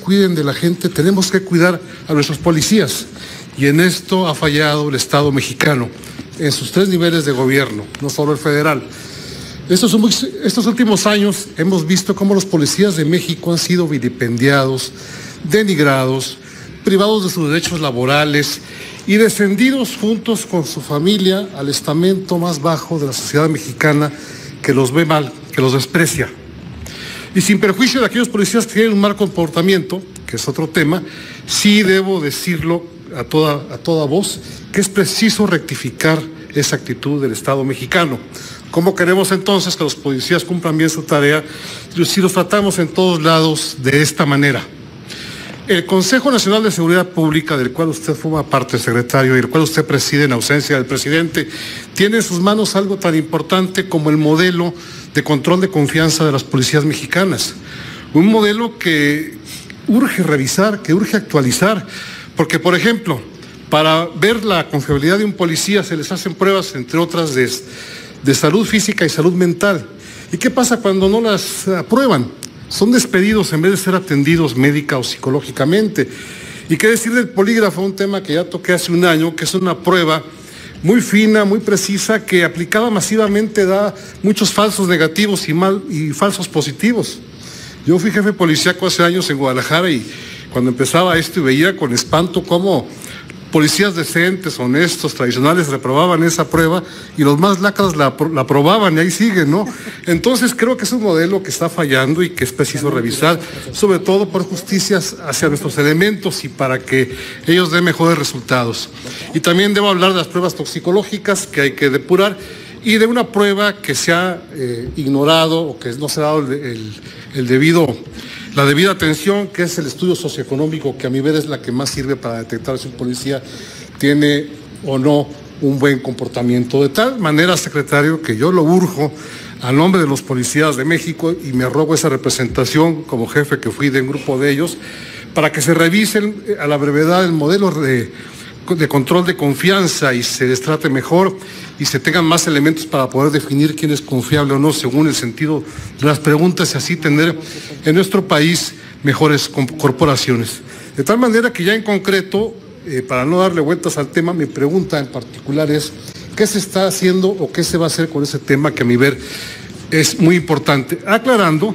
cuiden de la gente, tenemos que cuidar a nuestros policías. Y en esto ha fallado el Estado mexicano, en sus 3 niveles de gobierno, no solo el federal. Estos últimos años hemos visto cómo los policías de México han sido vilipendiados, denigrados, privados de sus derechos laborales y descendidos juntos con su familia al estamento más bajo de la sociedad mexicana, que los ve mal, que los desprecia. Y sin perjuicio de aquellos policías que tienen un mal comportamiento, que es otro tema, sí debo decirlo a toda voz, que es preciso rectificar esa actitud del Estado mexicano. ¿Cómo queremos entonces que los policías cumplan bien su tarea si los tratamos en todos lados de esta manera? El Consejo Nacional de Seguridad Pública, del cual usted forma parte, secretario, y el cual usted preside en ausencia del presidente, tiene en sus manos algo tan importante como el modelo de control de confianza de las policías mexicanas. Un modelo que urge revisar, que urge actualizar, porque, por ejemplo, para ver la confiabilidad de un policía se les hacen pruebas, entre otras, de salud física y salud mental. ¿Y qué pasa cuando no las aprueban? Son despedidos en vez de ser atendidos médica o psicológicamente. ¿Y qué decir del polígrafo? Un tema que ya toqué hace un año, que es una prueba muy fina, muy precisa, que aplicada masivamente da muchos falsos negativos y falsos positivos. Yo fui jefe policíaco hace años en Guadalajara y cuando empezaba esto y veía con espanto cómo policías decentes, honestos, tradicionales reprobaban esa prueba y los más lacras la aprobaban y ahí siguen, ¿no? Entonces creo que es un modelo que está fallando y que es preciso revisar, sobre todo por justicias hacia nuestros elementos y para que ellos den mejores resultados. Y también debo hablar de las pruebas toxicológicas que hay que depurar y de una prueba que se ha ignorado o que no se ha dado la debida atención, que es el estudio socioeconómico, que a mi ver es la que más sirve para detectar si un policía tiene o no un buen comportamiento. De tal manera, secretario, que yo lo urjo a nombre de los policías de México y me arrogo esa representación como jefe que fui de un grupo de ellos, para que se revisen a la brevedad el modelo de control de confianza y se les trate mejor y se tengan más elementos para poder definir quién es confiable o no según el sentido de las preguntas y así tener en nuestro país mejores corporaciones. De tal manera que ya en concreto, para no darle vueltas al tema, mi pregunta en particular es ¿qué se está haciendo o qué se va a hacer con ese tema que a mi ver es muy importante? Aclarando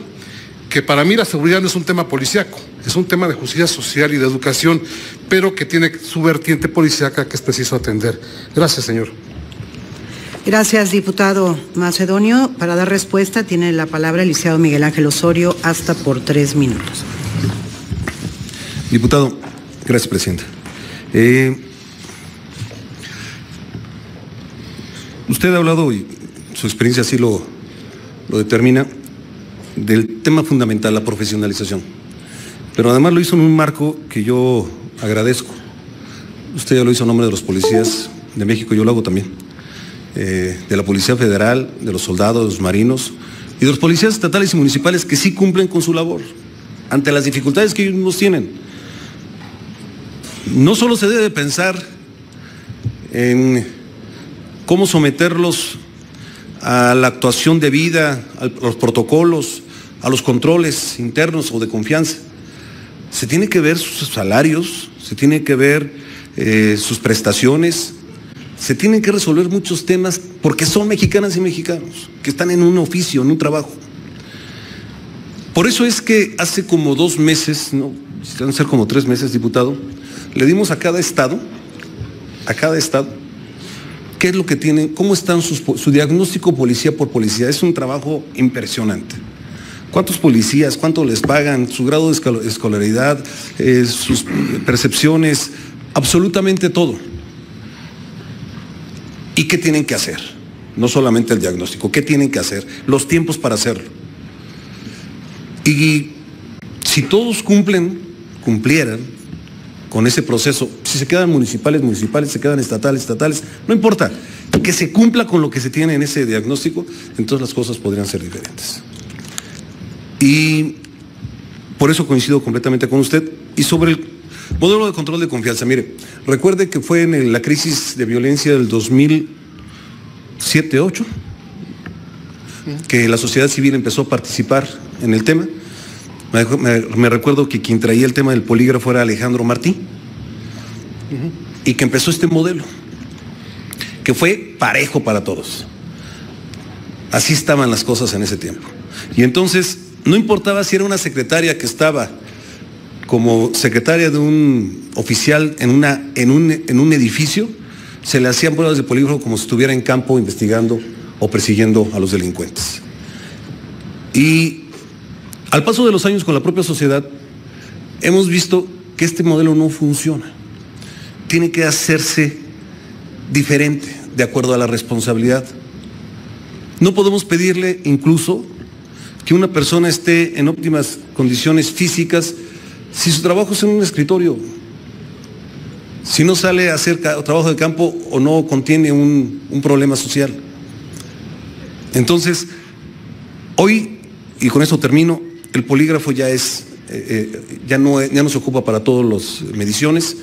que para mí la seguridad no es un tema policíaco, es un tema de justicia social y de educación, pero que tiene su vertiente policíaca que es preciso atender. Gracias, señor. Gracias, diputado Macedonio. Para dar respuesta tiene la palabra el licenciado Miguel Ángel Osorio, hasta por 3 minutos. Diputado, gracias, presidenta. Usted ha hablado, y su experiencia así lo determina, del tema fundamental, la profesionalización. Pero además lo hizo en un marco que yo agradezco. Usted ya lo hizo en nombre de los policías de México, yo lo hago también. De la Policía Federal, de los soldados, de los marinos y de los policías estatales y municipales que sí cumplen con su labor ante las dificultades que ellos tienen. No solo se debe pensar en cómo someterlos a la actuación debida, a los protocolos, a los controles internos o de confianza. Se tiene que ver sus salarios, se tiene que ver sus prestaciones, se tienen que resolver muchos temas porque son mexicanas y mexicanos que están en un oficio, en un trabajo. Por eso es que hace como 2 meses, no, van a ser como 3 meses, diputado, le dimos a cada estado, qué es lo que tienen, cómo están su diagnóstico policía por policía. Es un trabajo impresionante. ¿Cuántos policías, cuánto les pagan, su grado de escolaridad, sus percepciones, absolutamente todo? ¿Y qué tienen que hacer? No solamente el diagnóstico, ¿qué tienen que hacer? Los tiempos para hacerlo. Y si todos cumplieran con ese proceso, si se quedan municipales, se quedan estatales, no importa, que se cumpla con lo que se tiene en ese diagnóstico, entonces las cosas podrían ser diferentes. Y por eso coincido completamente con usted. Y sobre el modelo de control de confianza, mire, recuerde que fue en la crisis de violencia del 2007-2008 que la sociedad civil empezó a participar en el tema Me recuerdo que quien traía el tema del polígrafo era Alejandro Martí, y que empezó este modelo, que fue parejo para todos. Así estaban las cosas en ese tiempo. Y entonces, no importaba si era una secretaria que estaba como secretaria de un oficial en un edificio, se le hacían pruebas de polígrafo como si estuviera en campo investigando o persiguiendo a los delincuentes. Y al paso de los años con la propia sociedad, hemos visto que este modelo no funciona. Tiene que hacerse diferente, de acuerdo a la responsabilidad. No podemos pedirle incluso que una persona esté en óptimas condiciones físicas si su trabajo es en un escritorio, si no sale a hacer trabajo de campo o no contiene un problema social. Entonces, hoy, y con esto termino, el polígrafo ya no se ocupa para todas las mediciones.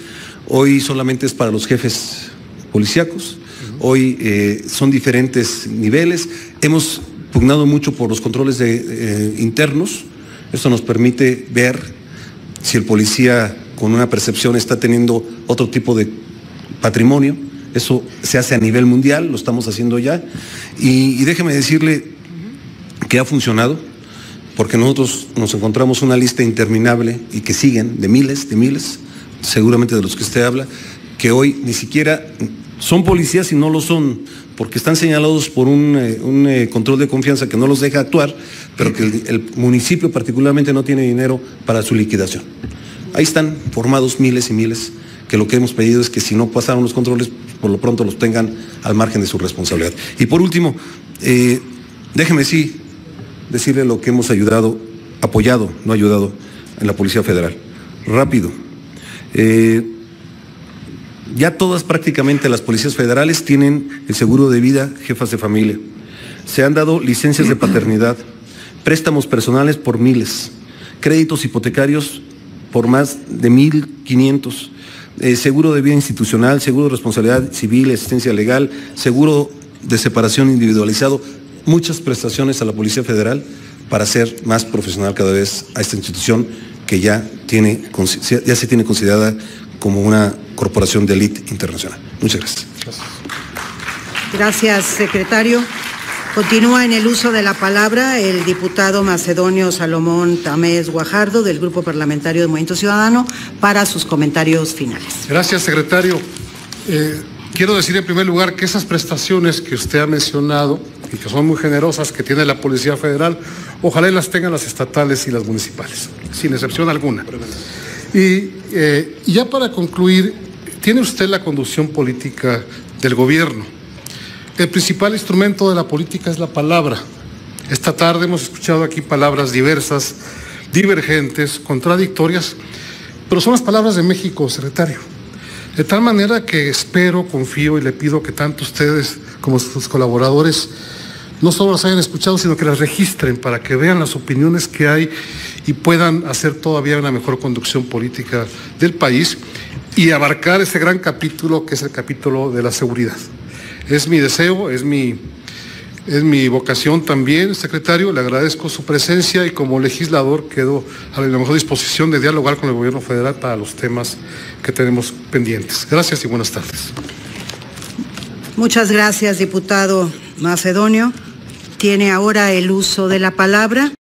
Hoy solamente es para los jefes policíacos. Hoy son diferentes niveles. Hemos pugnado mucho por los controles internos. Esto nos permite ver si el policía con una percepción está teniendo otro tipo de patrimonio. Eso se hace a nivel mundial, lo estamos haciendo ya. Y déjeme decirle que ha funcionado, porque nosotros nos encontramos una lista interminable y que siguen de miles, seguramente de los que usted habla, que hoy ni siquiera son policías y no lo son, porque están señalados por un control de confianza que no los deja actuar, pero que el municipio particularmente no tiene dinero para su liquidación. Ahí están formados miles y miles, que lo que hemos pedido es que si no pasaron los controles, por lo pronto los tengan al margen de su responsabilidad. Y por último, déjeme decirle lo que hemos apoyado, no ayudado, en la Policía Federal. Rápido. Ya todas prácticamente las policías federales tienen el seguro de vida, jefas de familia. Se han dado licencias de paternidad, préstamos personales por miles, créditos hipotecarios por más de 1,500, seguro de vida institucional, seguro de responsabilidad civil, asistencia legal, seguro de separación individualizado, muchas prestaciones a la Policía Federal para hacer más profesional cada vez a esta institución que ya se tiene considerada como una corporación de élite internacional. Muchas gracias. Gracias, secretario. Continúa en el uso de la palabra el diputado Macedonio Salomón Tamés Guajardo, del Grupo Parlamentario de Movimiento Ciudadano, para sus comentarios finales. Gracias, secretario. Quiero decir en primer lugar que esas prestaciones que usted ha mencionado y que son muy generosas que tiene la Policía Federal, ojalá y las tengan las estatales y las municipales, sin excepción alguna. Y ya para concluir, tiene usted la conducción política del gobierno. El principal instrumento de la política es la palabra. Esta tarde hemos escuchado aquí palabras diversas, divergentes, contradictorias, pero son las palabras de México, secretario. De tal manera que espero, confío y le pido que tanto ustedes como sus colaboradores no solo las hayan escuchado, sino que las registren para que vean las opiniones que hay y puedan hacer todavía una mejor conducción política del país y abarcar ese gran capítulo que es el capítulo de la seguridad. Es mi deseo, es mi vocación también, secretario. Le agradezco su presencia y como legislador quedo a la mejor disposición de dialogar con el gobierno federal para los temas que tenemos pendientes. Gracias y buenas tardes. Muchas gracias, diputado Macedonio. Tiene ahora el uso de la palabra